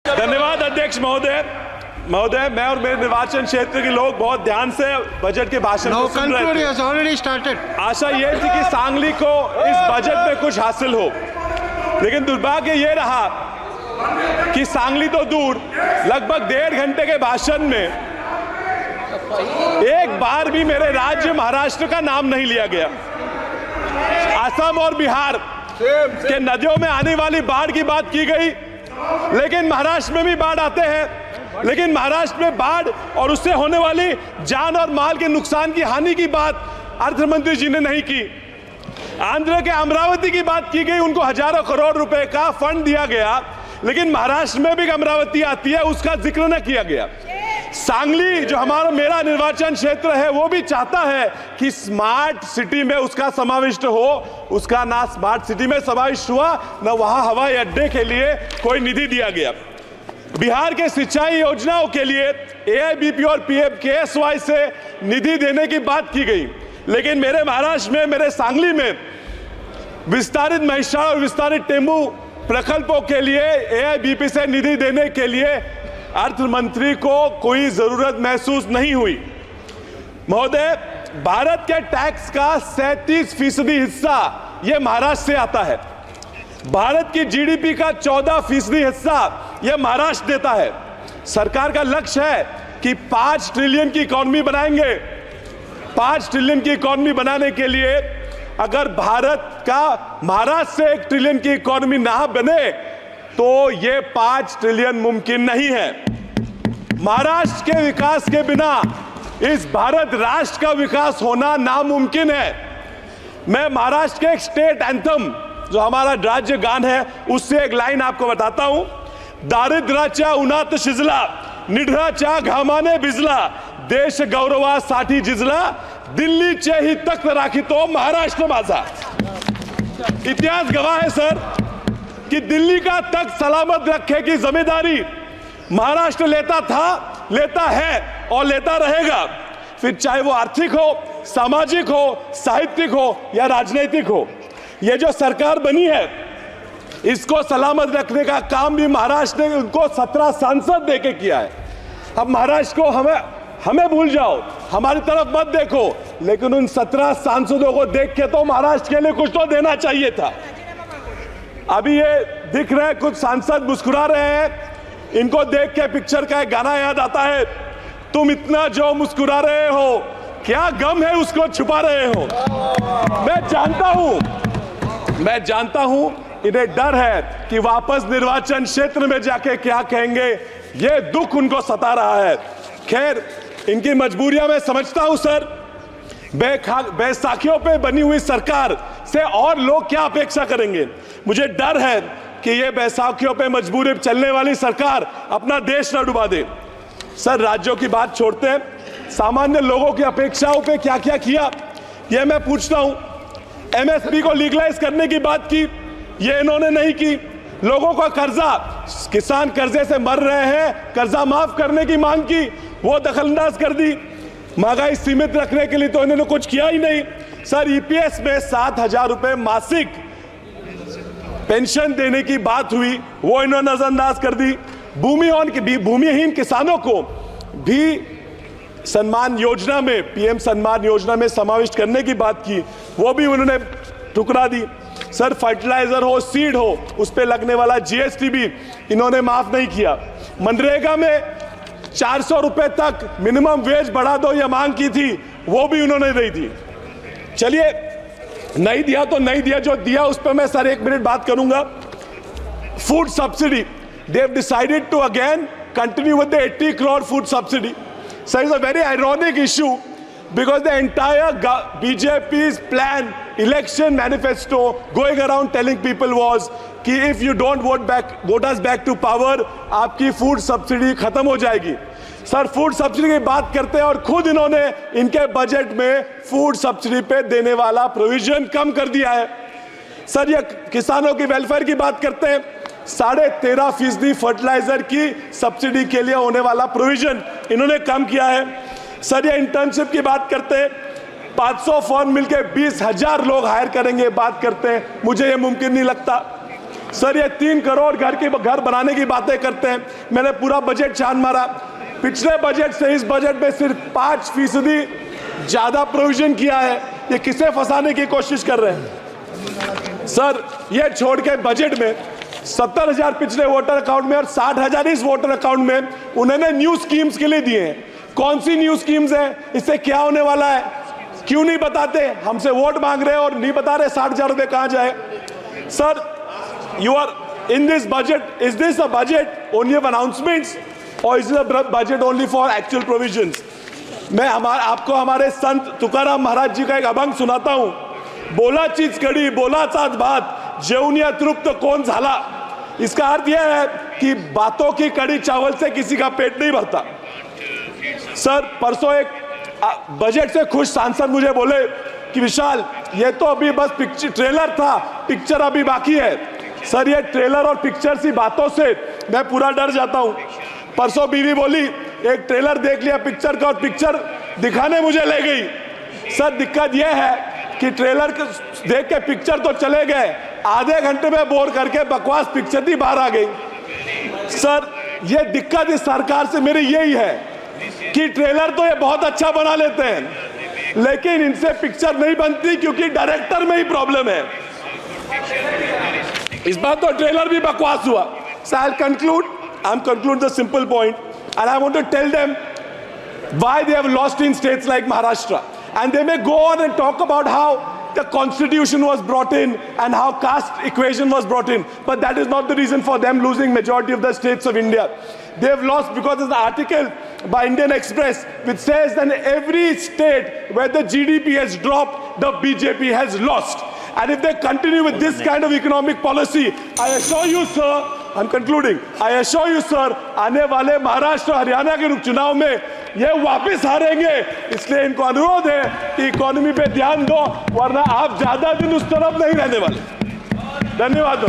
धन्यवाद अध्यक्ष महोदय। मैं और मेरे निर्वाचन क्षेत्र के लोग बहुत ध्यान से बजट के भाषण को सुन रहे थे। आशा ये थी कि सांगली को इस बजट में कुछ हासिल हो, लेकिन दुर्भाग्य ये रहा कि सांगली तो दूर, लगभग 1.5 घंटे के भाषण में एक बार भी मेरे राज्य महाराष्ट्र का नाम नहीं लिया गया। असम और बिहार के नदियों में आने वाली बाढ़ की बात की गई, लेकिन महाराष्ट्र में भी बाढ़ आते हैं, लेकिन महाराष्ट्र में बाढ़ और उससे होने वाली जान और माल के नुकसान की हानि की बात अर्थमंत्री जी ने नहीं की। आंध्र के अमरावती की बात की गई, उनको हजारों करोड़ रुपए का फंड दिया गया, लेकिन महाराष्ट्र में भी अमरावती आती है, उसका जिक्र न किया गया। सांगली जो मेरा निर्वाचन क्षेत्र है, वो भी चाहता है कि स्मार्ट सिटी में उसका समाविष्ट हो, उसका ना स्मार्ट सिटी में समाविष्ट हुआ, न वहां हवाई अड्डे के लिए कोई निधि दिया गया। बिहार के सिंचाई योजनाओं के लिए AIBP और PMKSY से निधि देने की बात की गई, लेकिन मेरे महाराष्ट्र में, मेरे सांगली में विस्तारित महिषासुर और विस्तारित टेंबू प्रकल्पों के लिए AIBP से निधि देने के लिए अर्थ मंत्री को कोई जरूरत महसूस नहीं हुई। महोदय, भारत के टैक्स का 37% हिस्सा यह महाराष्ट्र से आता है। भारत की GDP का 14% हिस्सा यह महाराष्ट्र देता है। सरकार का लक्ष्य है कि 5 ट्रिलियन की इकोनॉमी बनाएंगे। 5 ट्रिलियन की इकोनॉमी बनाने के लिए अगर भारत का महाराष्ट्र से 1 ट्रिलियन की इकोनॉमी ना बने तो ये 5 ट्रिलियन मुमकिन नहीं है। महाराष्ट्र के विकास के बिना इस भारत राष्ट्र का विकास होना नामुमकिन है। मैं महाराष्ट्र के एक स्टेट एंथम, जो हमारा राज्य गान है, उससे एक लाइन आपको बताता हूं। दारिद्र्याच्या उन्हात शिजला, निढळाच्या घामाने भिजला, देश गौरवासाठी झिजला, दिल्लीचे ही तख्त राखितो महाराष्ट्र माझा। इतिहास गवाह है सर कि दिल्ली का तख्त सलामत रखे की जिम्मेदारी महाराष्ट्र लेता था, लेता है और लेता रहेगा, फिर चाहे वो आर्थिक हो, सामाजिक हो, साहित्यिक हो या राजनीतिक हो। ये जो सरकार बनी है, इसको सलामत रखने का काम भी महाराष्ट्र ने उनको 17 सांसद देके किया है। अब महाराष्ट्र को हमें भूल जाओ, हमारी तरफ मत देखो, लेकिन उन 17 सांसदों को देख के तो महाराष्ट्र के लिए कुछ तो देना चाहिए था। अभी ये दिख रहे हैं, कुछ सांसद मुस्कुरा रहे हैं, इनको देख के पिक्चर का एक गाना याद आता है, तुम इतना जो मुस्कुरा रहे हो, क्या गम है उसको छुपा रहे हो। मैं जानता हूं इन्हें डर है कि वापस निर्वाचन क्षेत्र में जाके क्या कहेंगे, ये दुख उनको सता रहा है। खैर, इनकी मजबूरियां मैं समझता हूं सर। बैसाखियों पे बनी हुई सरकार से और लोग क्या अपेक्षा करेंगे। मुझे डर है कि ये बैसाखियों पे मजबूरी चलने वाली सरकार अपना देश न डुबा दे। सर, राज्यों की बात छोड़ते हैं, सामान्य लोगों की अपेक्षाओं पे क्या क्या किया ये मैं पूछता हूं। MSP को लीगलाइज करने की बात की, ये इन्होंने नहीं की। लोगों का कर्जा, किसान कर्जे से मर रहे हैं, कर्जा माफ करने की मांग की, वो दखलंदाज कर दी। महंगाई सीमित रखने के लिए तो इन्होंने कुछ किया ही नहीं। सर, EPS में 7,000 रुपए मासिक पेंशन देने की बात हुई, वो इन्होंने नजरअंदाज कर दी। भूमिहीन किसानों को भी सम्मान योजना में, PM सम्मान योजना में समाविष्ट करने की बात की, वो भी उन्होंने ठुकरा दी। सर, फर्टिलाइजर हो, सीड हो, उस पे लगने वाला GST भी इन्होंने माफ नहीं किया। मनरेगा में 400 रुपए तक मिनिमम वेज बढ़ा दो ये मांग की थी, वो भी उन्होंने नहीं दी। चलिए, नहीं दिया तो नहीं दिया, जो दिया उस पर मैं सर 1 मिनट बात करूंगा। Food subsidy, they have decided to again continue with the 80 crore food subsidy. So it's a very ironic issue because the entire BJP's plan, election manifesto going around telling people was कि if you don't vote us back to power, आपकी food subsidy खत्म हो जाएगी। Sir, food subsidy की बात करते हैं और खुद इन्होंने इनके बजट में फूड सब्सिडी पे देने वाला प्रोविजन कम कर दिया है। सर, ये किसानों की वेलफेयर की बात करते हैं, 13.5% फर्टिलाइजर की सब्सिडी के लिए होने वाला प्रोविजन इन्होंने कम किया है। सर, ये इंटर्नशिप की बात करते हैं, 500 फर्म मिलकर 20,000 लोग हायर करेंगे, बात करते हैं, मुझे ये मुमकिन नहीं लगता। सर ये 3 करोड़ घर बनाने की बातें करते हैं। मैंने पूरा बजट छान मारा, पिछले बजट से इस बजट में सिर्फ 5% ज्यादा प्रोविजन किया है। ये किसे फंसाने की कोशिश कर रहे हैं सर? ये छोड़ के बजट में 70,000 पिछले वोटर अकाउंट में और 60,000 इस वोटर अकाउंट में उन्होंने न्यू स्कीम्स के लिए दिए हैं। कौन सी न्यू स्कीम्स है? इससे क्या होने वाला है? क्यों नहीं बताते? हमसे वोट मांग रहे हैं और नहीं बता रहे 60,000 रुपए कहां जाए। Sir, you are in this budget, is this a budget only of announcements और is this a budget only for actual provisions? मैं आपको हमारे संत तुकाराम महाराज जी का एक अभंग सुनाता हूं। बोला चीज कड़ी, बोला चाच बात, जेवनिया तृप्त कौन झाला। इसका अर्थ यह है कि बातों की कड़ी चावल से किसी का पेट नहीं भरता। सर, परसों एक बजट से खुश सांसद मुझे बोले कि विशाल, ये तो अभी बस पिक्चर ट्रेलर था, पिक्चर अभी बाकी है। सर, ये ट्रेलर और पिक्चर सी बातों से मैं पूरा डर जाता हूं। परसों बीवी बोली एक ट्रेलर देख लिया पिक्चर का और पिक्चर दिखाने मुझे ले गई। सर, दिक्कत यह है कि ट्रेलर देख के पिक्चर तो चले गए, आधे घंटे में बोर करके बकवास पिक्चर ही बाहर आ गई। सर, ये दिक्कत इस सरकार से मेरी यही है कि ट्रेलर तो ये बहुत अच्छा बना लेते हैं, लेकिन इनसे पिक्चर नहीं बनती क्योंकि डायरेक्टर में ही प्रॉब्लम है। इस बार तो ट्रेलर भी बकवास हुआ। So I'll conclude the simple point, and I want to tell them why they have lost in states like Maharashtra. And they may go on and talk about how the constitution was brought in and how caste equation was brought in, but that is not the reason for them losing majority of the states of India. They have lost because there's an article by Indian Express which says that every state where the GDP has dropped, the BJP has lost. And if they continue with this kind of economic policy, I assure you, sir, I'm concluding, I assure you, sir, आने वाले महाराष्ट्र हरियाणा के चुनाव में ये वापस हारेंगे। इसलिए इनको अनुरोध है कि इकोनॉमी पे ध्यान दो, वरना आप ज्यादा दिन उस तरफ नहीं रहने वाले। धन्यवाद।